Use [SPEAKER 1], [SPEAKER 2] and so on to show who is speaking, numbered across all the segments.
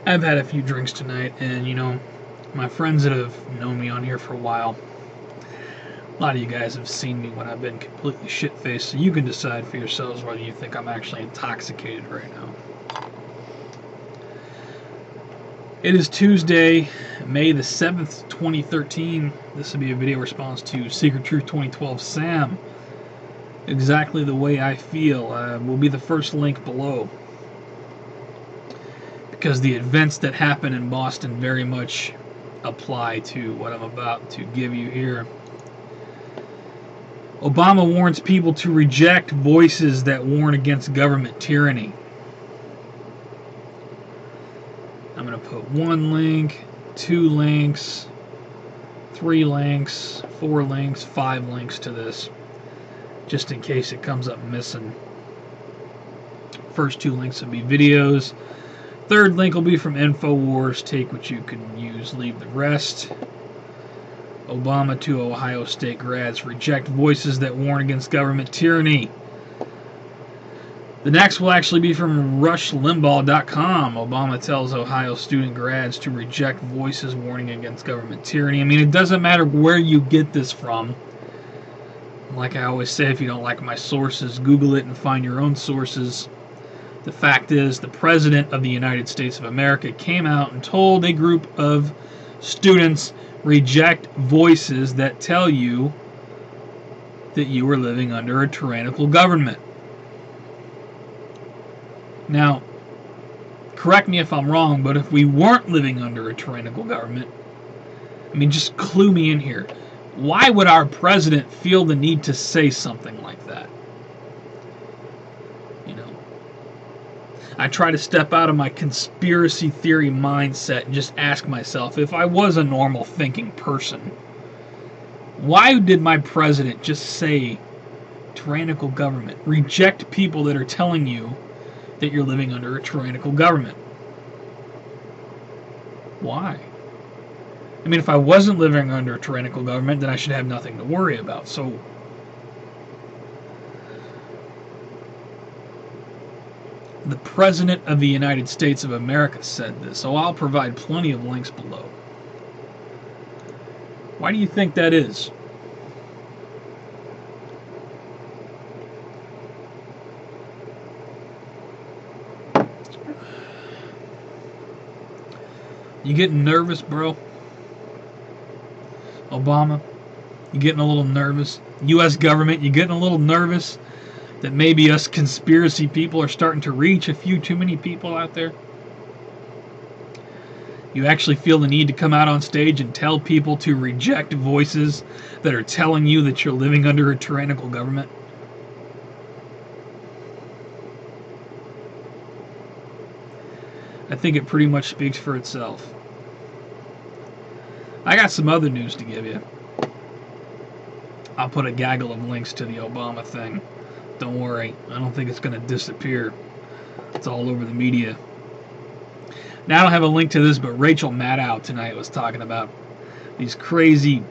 [SPEAKER 1] I've had a few drinks tonight, and you know, my friends that have known me on here for a while, a lot of you guys have seen me when I've been completely shit-faced, so you can decide for yourselves whether you think I'm actually intoxicated right now. It is Tuesday, May the 7th, 2013. This will be a video response to Secret Truth 2012 Sam. Exactly the way I feel will be the first link below, because the events that happen in Boston very much apply to what I'm about to give you here. Obama warns people to reject voices that warn against government tyranny. I'm going to put 1 link, 2 links, 3 links, 4 links, 5 links to this, just in case it comes up missing. First 2 links will be videos. Third link will be from InfoWars. Take what you can use, leave the rest. Obama to Ohio State grads: reject voices that warn against government tyranny. The next will actually be from RushLimbaugh.com. Obama tells Ohio student grads to reject voices warning against government tyranny. I mean, it doesn't matter where you get this from. Like I always say, if you don't like my sources, Google it and find your own sources. The fact is, the President of the United States of America came out and told a group of students, reject voices that tell you that you are living under a tyrannical government. Now, correct me if I'm wrong, but if we weren't living under a tyrannical government, I mean, just clue me in here. Why would our president feel the need to say something like that? You know, I try to step out of my conspiracy theory mindset and just ask myself, if I was a normal thinking person, why did my president just say tyrannical government? Reject people that are telling you that you're living under a tyrannical government. Why? I mean, if I wasn't living under a tyrannical government, then I should have nothing to worry about. So, the President of the United States of America said this, so I'll provide plenty of links below. Why do you think that is? You getting nervous, bro? Obama, you getting a little nervous? U.S. government, you getting a little nervous that maybe us conspiracy people are starting to reach a few too many people out there? You actually feel the need to come out on stage and tell people to reject voices that are telling you that you're living under a tyrannical government? I think it pretty much speaks for itself. I got some other news to give you. I'll put a gaggle of links to the Obama thing. Don't worry, I don't think it's going to disappear. It's all over the media. Now I don't have a link to this, but Rachel Maddow tonight was talking about these crazy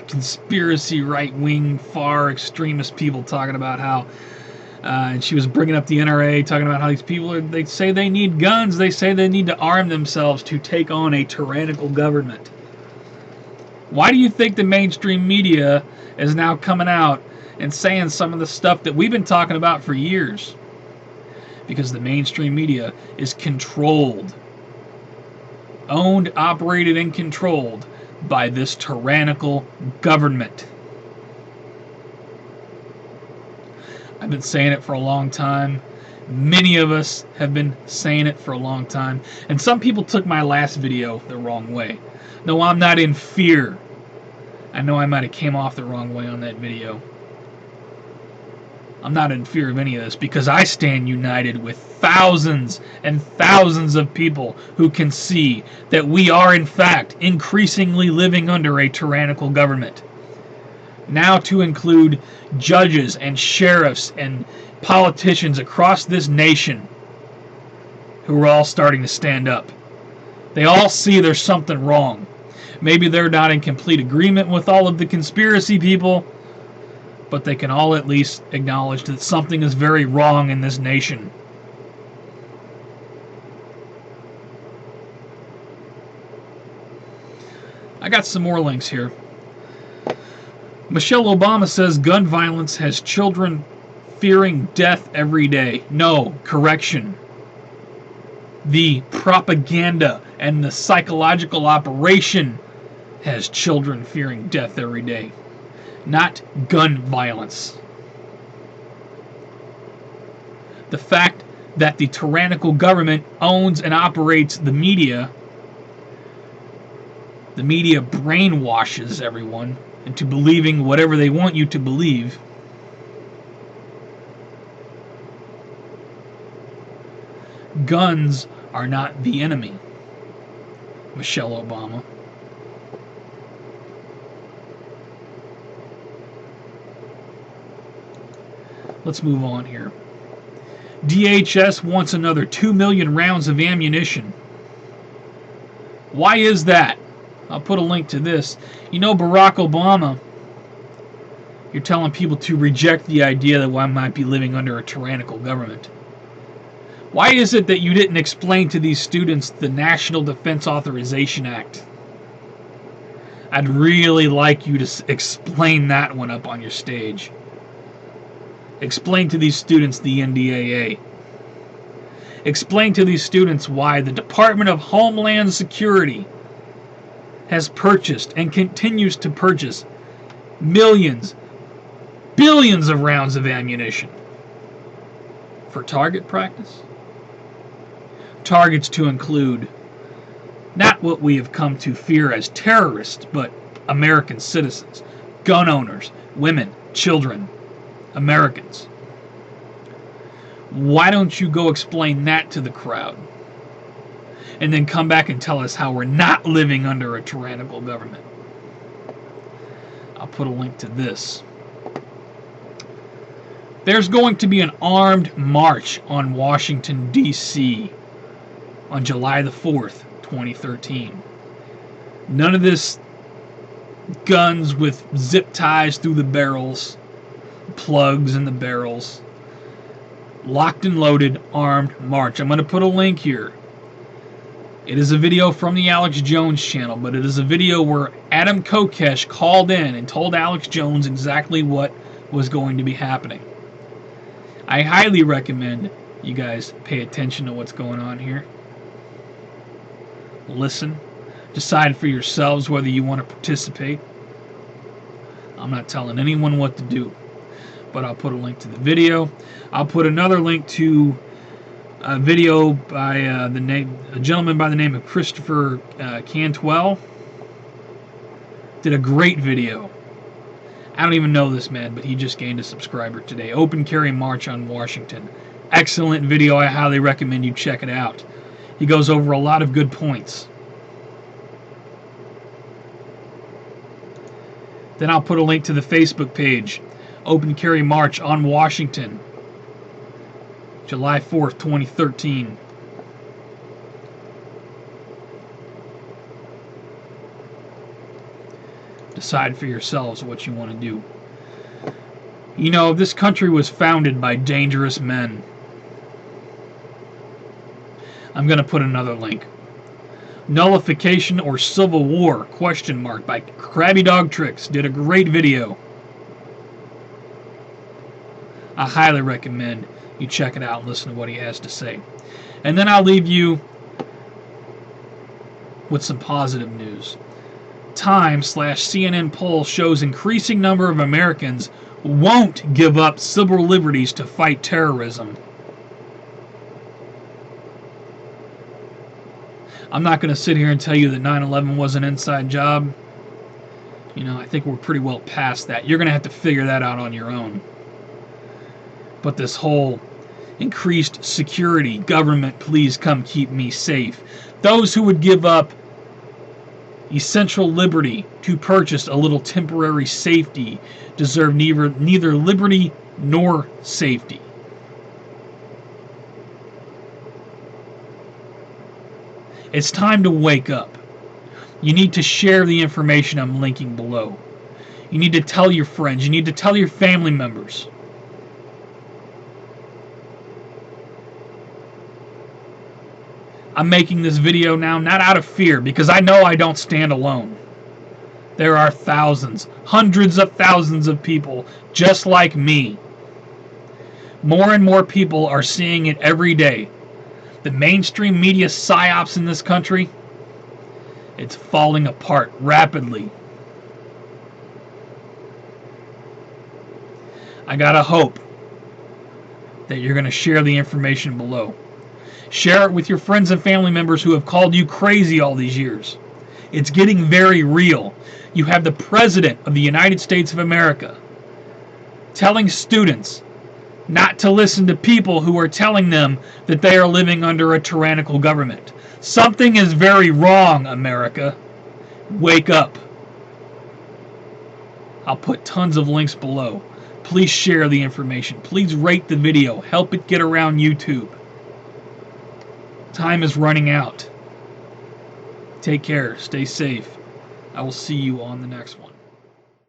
[SPEAKER 1] conspiracy right-wing far extremist people talking about how and she was bringing up the NRA, talking about how these people they say they need guns, they say they need to arm themselves to take on a tyrannical government. Why do you think the mainstream media is now coming out and saying some of the stuff that we've been talking about for years? Because the mainstream media is controlled, owned, operated, and controlled by this tyrannical government. I've been saying it for a long time. Many of us have been saying it for a long time. And some people took my last video the wrong way. No, I'm not in fear. I know I might have came off the wrong way on that video. I'm not in fear of any of this because I stand united with thousands and thousands of people who can see that we are in fact increasingly living under a tyrannical government. Now to include judges and sheriffs and politicians across this nation who are all starting to stand up. They all see there's something wrong. Maybe they're not in complete agreement with all of the conspiracy people, but they can all at least acknowledge that something is very wrong in this nation. I got some more links here. Michelle Obama says gun violence has children fearing death every day. No, correction. The propaganda and the psychological operation has children fearing death every day, not gun violence. The fact that the tyrannical government owns and operates the media brainwashes everyone into believing whatever they want you to believe. Guns are not the enemy, Michelle Obama. Let's move on here. DHS wants another 2 million rounds of ammunition. Why is that? I'll put a link to this. You know, Barack Obama, you're telling people to reject the idea that one might be living under a tyrannical government. Why is it that you didn't explain to these students the National Defense Authorization Act? I'd really like you to explain that one up on your stage. Explain to these students the NDAA. Explain to these students why the Department of Homeland Security has purchased and continues to purchase millions, billions of rounds of ammunition for target practice. Targets to include not what we have come to fear as terrorists, but American citizens, gun owners, women, children, Americans. Why don't you go explain that to the crowd? And then come back and tell us how we're not living under a tyrannical government. I'll put a link to this. There's going to be an armed march on Washington, D.C. on July the 4th, 2013. None of this guns with zip ties through the barrels, plugs in the barrels. Locked and loaded, armed march. I'm going to put a link here. It is a video from the Alex Jones channel, but it is a video where Adam Kokesh called in and told Alex Jones exactly what was going to be happening. I highly recommend you guys pay attention to what's going on here. Listen. Decide for yourselves whether you want to participate. I'm not telling anyone what to do, but I'll put a link to the video. I'll put another link to a video by a gentleman by the name of Christopher Cantwell. Did a great video. I don't even know this man, but he just gained a subscriber today. Open Carry March on Washington. Excellent video. I highly recommend you check it out. He goes over a lot of good points. Then I'll put a link to the Facebook page. Open Carry March on Washington. July 4th, 2013. Decide for yourselves what you want to do. You know, this country was founded by dangerous men. I'm going to put another link. Nullification or Civil War? Question mark by CrabbyDogTrix. Did a great video. I highly recommend you check it out and listen to what he has to say. And then I'll leave you with some positive news. Time/CNN poll shows increasing number of Americans won't give up civil liberties to fight terrorism. I'm not going to sit here and tell you that 9/11 was an inside job. You know, I think we're pretty well past that. You're going to have to figure that out on your own. But this whole increased security, government, please come keep me safe. Those who would give up essential liberty to purchase a little temporary safety deserve neither liberty nor safety. It's time to wake up. You need to share the information I'm linking below. You need to tell your friends. You need to tell your family members. I'm making this video now not out of fear, because I know I don't stand alone. There are thousands, hundreds of thousands of people just like me. More and more people are seeing it every day. The mainstream media psyops in this country, it's falling apart rapidly. I gotta hope that you're going to share the information below. Share it with your friends and family members who have called you crazy all these years. It's getting very real. You have the President of the United States of America telling students not to listen to people who are telling them that they are living under a tyrannical government. Something is very wrong, America. Wake up. I'll put tons of links below. Please share the information. Please rate the video. Help it get around YouTube. Time is running out. Take care. Stay safe. I will see you on the next one.